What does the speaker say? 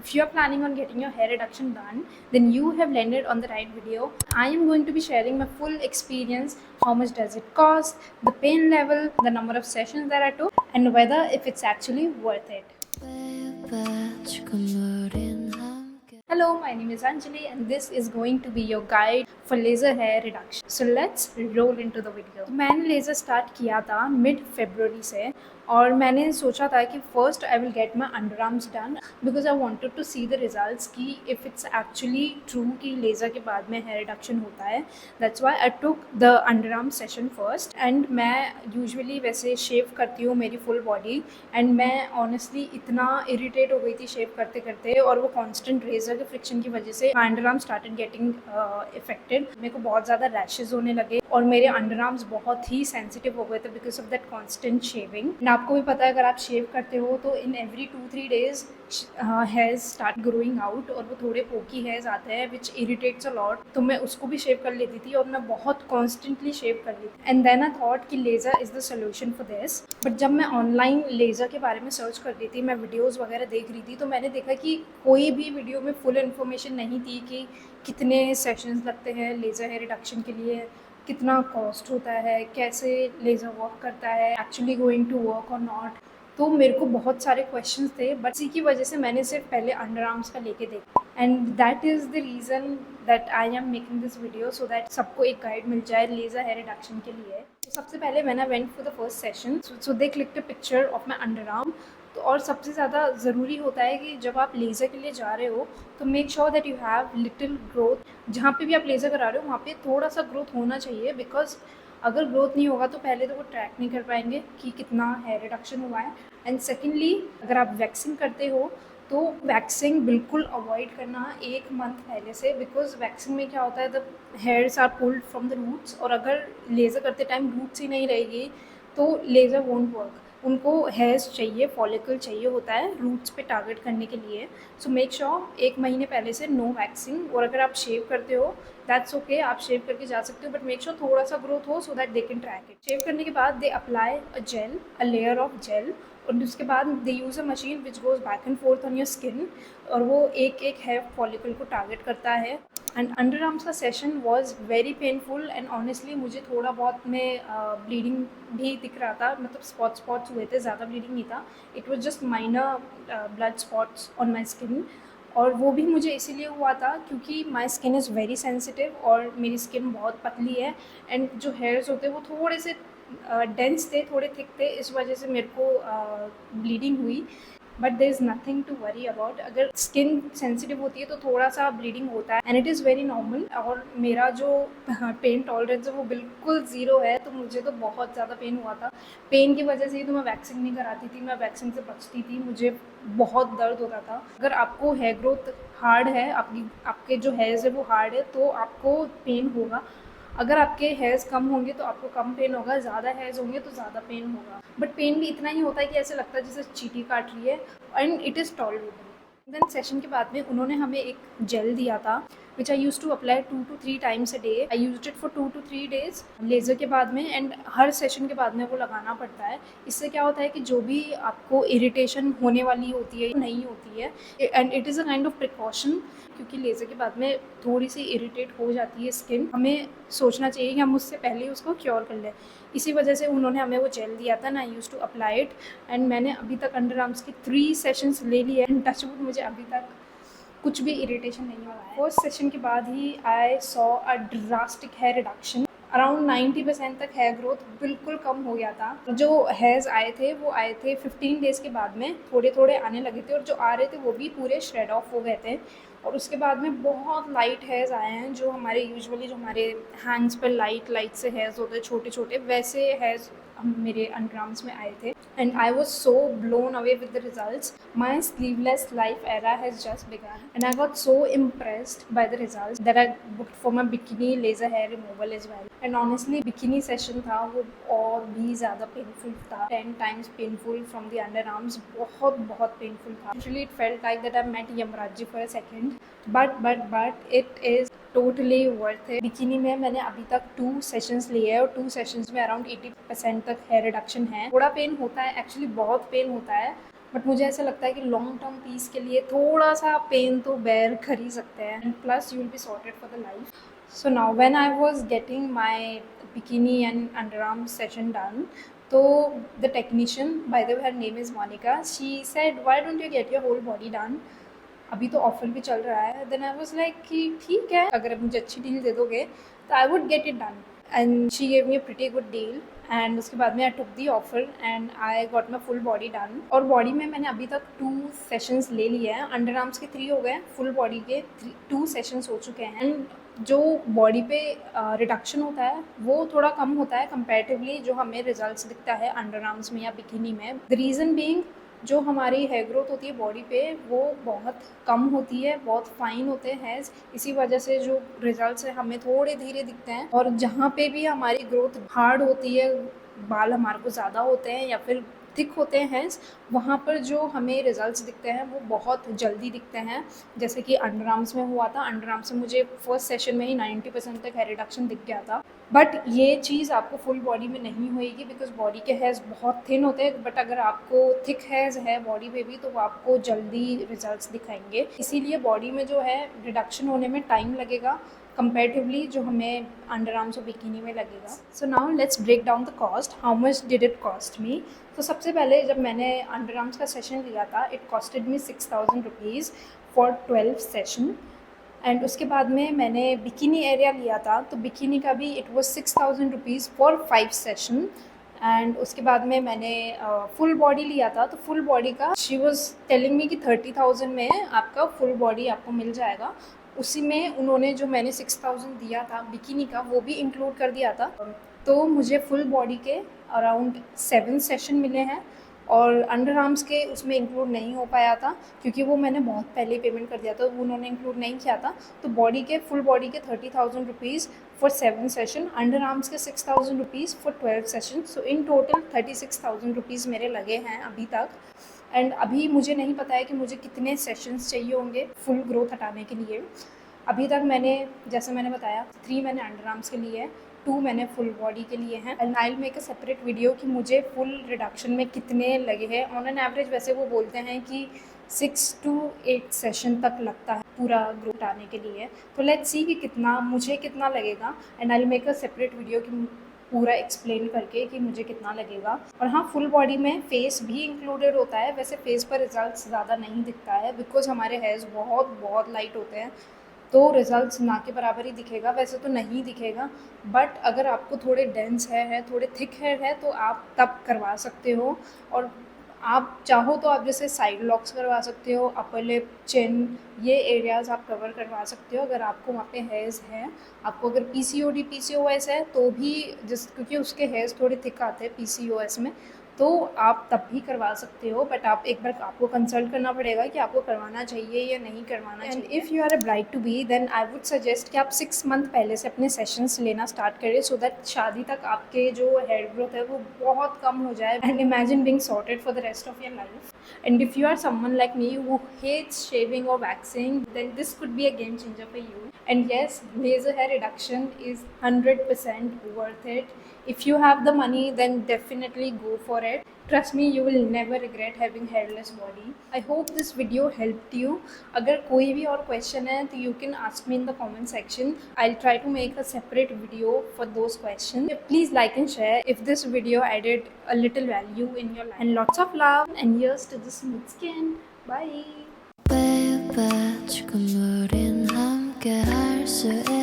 If you are planning on getting your hair reduction done, then you have landed on the right video. I am going to be sharing my full experience, how much does it cost, the pain level, the number of sessions that I took, and whether if it's actually worth it. Hello, my name is Anjali and this is going to be your guide for laser hair reduction. So let's roll into the video. मैंने laser start किया था mid फरवरी से और मैंने सोचा था कि first I will get my under arms done because I wanted to see the results कि इफ़ इट्स एक्चुअली ट्रू कि लेज़र के बाद में हेयर रिडक्शन होता है. That's why I took the under arm session first. And मैं usually वैसे shave करती हूँ मेरी फुल बॉडी एंड मैं ऑनेस्टली इतना इरिटेट हो गई थी शेव करते करते और वो कॉन्स्टेंट रेजर के फ्रिक्शन की वजह से under arm started getting affected. मेरे को बहुत ज़्यादा रैशेज होने लगे और मेरे अंडर आर्म्स बहुत ही सेंसिटिव हो गए थे because of that constant shaving. आपको भी पता है अगर आप शेव करते हो तो in every 2-3 days hairs start growing out और वो थोड़े पोकी हेयर्स आते हैं विच इरिटेट्स अ लॉट. तो मैं उसको भी शेव कर लेती थी और मैं बहुत कॉन्स्टेंटली शेव कर लेती थी. एंड देन आई थॉट कि laser is the solution for this. But जब मैं ऑनलाइन लेज़र के बारे में सर्च कर रही थी, मैं वीडियोज़ वगैरह देख रही थी, तो मैंने देखा कि कोई भी वीडियो में फुल इन्फॉर्मेशन नहीं थी कि कितने सेशंस लगते हैं लेज़र हेयर रिडक्शन के लिए, कितना कॉस्ट होता है, कैसे लेज़र वर्क करता है, एक्चुअली गोइंग टू वर्क और नॉट. तो मेरे को बहुत सारे क्वेश्चंस थे बट इसी की वजह से मैंने सिर्फ पहले अंडर आर्म्स का लेके देखा. And that is the reason that I am making this video so that सबको एक गाइड मिल जाए लेज़र हेयर रिडक्शन के लिए. तो सबसे पहले मैंने went for the first session. So they clicked a picture of my under arm. तो और सबसे ज़्यादा ज़रूरी होता है कि जब आप लेज़र के लिए जा रहे हो तो make sure that you have little growth. जहाँ पे भी आप लेज़र करा रहे हो वहाँ पे थोड़ा सा ग्रोथ होना चाहिए बिकॉज अगर ग्रोथ नहीं होगा तो पहले तो वो ट्रैक नहीं कर पाएंगे कि कितना हेयर रिडक्शन हुआ है. एंड सेकेंडली अगर आप वैक्सिंग करते हो तो वैक्सिंग बिल्कुल अवॉइड करना एक मंथ पहले से बिकॉज वैक्सिंग में क्या होता है the hairs are pulled from the roots और अगर लेज़र करते टाइम रूट्स ही नहीं रहेगी तो लेज़र वोंट वर्क. उनको हेयर्स चाहिए, फॉलिकल चाहिए होता है रूट्स पे टारगेट करने के लिए. सो मेक श्योर एक महीने पहले से नो वैक्सिंग. और अगर आप शेव करते हो दैट्स ओके, आप शेव करके जा सकते हो बट मेक श्योर थोड़ा सा ग्रोथ हो so that they can track it. Shave करने के बाद they apply a gel, a layer of gel और उसके बाद they use a machine which goes back and forth on your skin और वो एक एक हेयर फॉलिकल को टारगेट करता है. एंड अंडर आर्म्स का session was very painful and honestly मुझे थोड़ा बहुत में ब्लीडिंग भी दिख रहा था. मतलब स्पॉट्स हुए थे, ज़्यादा ब्लीडिंग नहीं था. It was just minor blood spots on my skin और वो भी मुझे इसीलिए हुआ था क्योंकि my skin is very sensitive और मेरी स्किन बहुत पतली है एंड जो हेयर्स होते हैं वो थोड़े से डेंस थे, थोड़े थिक थे. इस वजह से मेरे को ब्लीडिंग हुई but there is nothing to worry about. अगर स्किन सेंसिटिव होती है तो थोड़ा सा ब्लीडिंग होता है and it is very normal. और मेरा जो पेन टॉलरेंस है वो बिल्कुल ज़ीरो है तो मुझे तो बहुत ज़्यादा पेन हुआ था. पेन की वजह से ही तो मैं वैक्सिंग नहीं कराती थी, मैं वैक्सिंग से बचती थी. मुझे बहुत दर्द होता था. अगर आपको हेयर ग्रोथ हार्ड है, आपके जो हेयर्स है वो हार्ड है तो आपको पेन होगा. अगर आपके हेयर्स कम होंगे तो आपको कम पेन होगा, ज़्यादा हेयर्स होंगे तो ज़्यादा पेन होगा. बट पेन भी इतना ही होता है कि ऐसे लगता है जैसे चींटी काट रही है and it is tolerable. Then session के बाद में उन्होंने हमें एक जेल दिया था which I use to apply 2 to 3 times a day. I used it for 2 to 3 days laser के बाद में एंड हर सेशन के बाद में वो लगाना पड़ता है. इससे क्या होता है कि जो भी आपको इरिटेशन होने वाली होती है नहीं होती है and it is a kind of precaution क्योंकि लेज़र के बाद में थोड़ी सी इरिटेट हो जाती है स्किन. हमें सोचना चाहिए कि हम उससे पहले ही उसको क्योर कर लें. इसी वजह से उन्होंने हमें वो जेल दिया था and I use to apply it. And मैंने अभी तक अंडर आर्म्स की 3 सेशंस ले लिए एंड टचवुड मुझे अभी तक कुछ भी इरिटेशन नहीं हुआ है. फर्स्ट सेशन के बाद ही I saw a drastic hair reduction. Around 90% तक हेयर ग्रोथ बिल्कुल कम हो गया था. जो हेयर्स आए थे 15 डेज़ के बाद में थोड़े थोड़े आने लगे थे और जो आ रहे थे वो भी पूरे श्रेड ऑफ हो गए थे. और उसके बाद में बहुत लाइट हेयर्स आए हैं जो हमारे यूजुअली जो हमारे हैंड्स पर लाइट से हेयर्स होते हैं छोटे छोटे, वैसे हेयर्स मेरे अंडर आर्म्स में आए थे. And I was so blown away with the results. My sleeveless life era has just begun and I got so impressed by the results that I booked for my bikini laser hair removal as well. And honestly bikini session था वो और भी ज़्यादा painful था, 10 times painful from the under arms. बहुत painful था. Actually it felt like that I met Yamraj for a second but it is totally worth है. Bikini में मैंने अभी तक 2 सेशंस लिए हैं और 2 सेशंस में अराउंड 80% तक हेयर रिडक्शन है. थोड़ा पेन होता है, एक्चुअली बहुत पेन होता है बट मुझे ऐसा लगता है कि लॉन्ग टर्म पीस के लिए थोड़ा सा पेन तो बेयर कर ही सकते हैं, and plus you will be sorted for the life. So now when I was getting my bikini and underarm session done, so the technician, by the way her name is Monica, she said why don't you get your whole body done, अभी तो offer भी चल रहा है. Then I was like कि ठीक है, अगर मुझे अच्छी डील दे दोगे तो I would get it done, and she gave me a pretty good deal. And उसके बाद में I took the offer and I got my full body done. और बॉडी में मैंने अभी तक 2 सेशंस ले लिए हैं. अंडर आर्म्स के 3 हो गए, फुल बॉडी के 2 सेशंस हो चुके हैं. एंड जो बॉडी पे रिडक्शन होता है वो थोड़ा कम होता है कंपैरेटिवली जो हमें रिजल्ट्स दिखता है अंडर आर्म्स में या बिकिनी में. द रीज़न बीइंग जो हमारी हेयर ग्रोथ होती है बॉडी पे वो बहुत कम होती है, बहुत फाइन होते हैं हेयर्स. इसी वजह से जो रिजल्ट्स है हमें थोड़े धीरे दिखते हैं. और जहाँ पे भी हमारी ग्रोथ हार्ड होती है, बाल हमारे को ज़्यादा होते हैं या फिर थिक होते हैं हेयर्स, वहाँ पर जो हमें रिजल्ट्स दिखते हैं वो बहुत जल्दी दिखते हैं. जैसे कि अंडर आर्म्स में हुआ था. अंडर आर्म्स में मुझे फर्स्ट सेशन में ही 90% तक हेयर रिडक्शन दिख गया था. बट ये चीज़ आपको फुल बॉडी में नहीं होएगी बिकॉज बॉडी के हेयर्स बहुत थिन होते हैं. बट अगर आपको थिक हेयर्स है बॉडी पे भी तो वो आपको जल्दी रिजल्ट्स दिखाएंगे. इसीलिए बॉडी में जो है रिडक्शन होने में टाइम लगेगा कंपेरेटिवली जो हमें अंडर आर्म्स और बिकिनी में लगेगा. So now let's break down the cost. How much did it cost me? तो सबसे पहले जब मैंने अंडर आर्म्स का सेशन लिया था it costed me 6,000 rupees for 12 session. And उसके बाद में मैंने बिकिनी एरिया लिया था तो बिकिनी का भी it was 6,000 rupees for 5 session. And उसके बाद में मैंने फुल बॉडी लिया था तो फुल बॉडी का शी वॉज टेलिंग मी कि 30,000 में आपका फुल बॉडी आपको मिल जाएगा. उसी में उन्होंने जो मैंने 6,000 दिया था बिकिनी का वो भी इंक्लूड कर दिया था. तो मुझे फुल बॉडी के अराउंड 7 सेशन मिले हैं और अंडर आर्म्स के उसमें इंक्लूड नहीं हो पाया था क्योंकि वो मैंने बहुत पहले पेमेंट कर दिया था, वो उन्होंने इंक्लूड नहीं किया था. तो बॉडी के फुल बॉडी के 30,000 rupees for 7 session, under arms के 6,000 rupees for 12 session. So in total 36,000 rupees मेरे लगे हैं अभी तक. एंड अभी मुझे नहीं पता है कि मुझे कितने सेशंस चाहिए होंगे फुल ग्रोथ हटाने के लिए. अभी तक मैंने जैसे मैंने बताया 3 मैंने अंडर आर्म्स के लिए, 2 मैंने फुल बॉडी के लिए हैं. And I will make a separate video कि मुझे फुल रिडक्शन में कितने लगे हैं. ऑन एन एवरेज वैसे वो बोलते हैं कि 6 to 8 सेशन तक लगता है पूरा ग्रोथ आने के लिए. तो लेट्स सी कि मुझे कितना लगेगा. And I will make a separate video कि पूरा एक्सप्लेन करके कि मुझे कितना लगेगा. और हाँ, फुल बॉडी में फेस भी इंक्लूडेड होता है. वैसे फेस पर रिजल्ट्स ज़्यादा नहीं दिखता है बिकॉज हमारे हेयर्स बहुत बहुत लाइट होते हैं तो रिजल्ट्स ना के बराबर ही दिखेगा. वैसे तो नहीं दिखेगा बट अगर आपको थोड़े डेंस है थोड़े थिक हेयर है तो आप तब करवा सकते हो. और आप चाहो तो आप जैसे साइड लॉक्स करवा सकते हो, अपर लिप, चिन, ये एरियाज़ आप कवर करवा सकते हो अगर आपको वहाँ पे हेयर्स हैं. आपको अगर PCOS है तो भी क्योंकि उसके हेयर्स थोड़े थिक आते हैं PCOS में तो आप तब भी करवा सकते हो. बट आप एक बार आपको कंसल्ट करना पड़ेगा कि आपको करवाना चाहिए या नहीं करवाना चाहिए. And if you are a bride to be then I would suggest कि आप 6 मंथ पहले से अपने सेशंस लेना स्टार्ट करें सो दैट शादी तक आपके जो हेयर ग्रोथ है वो बहुत कम हो जाए. And imagine being sorted for the rest of your life. And if you are someone like me who hates shaving or waxing, then this could be a game changer for you. And yes, laser hair reduction is 100% worth it. If you have the money, then definitely go for it. Trust me, you will never regret having hairless body. I hope this video helped you. अगर कोई भी और question है तो you can ask me in the comment section. I'll try to make a separate video for those questions. Please like and share if this video added a little value in your life. And lots of love and here's to the smooth skin. Bye. Baby, 지금 우린 함께 할 수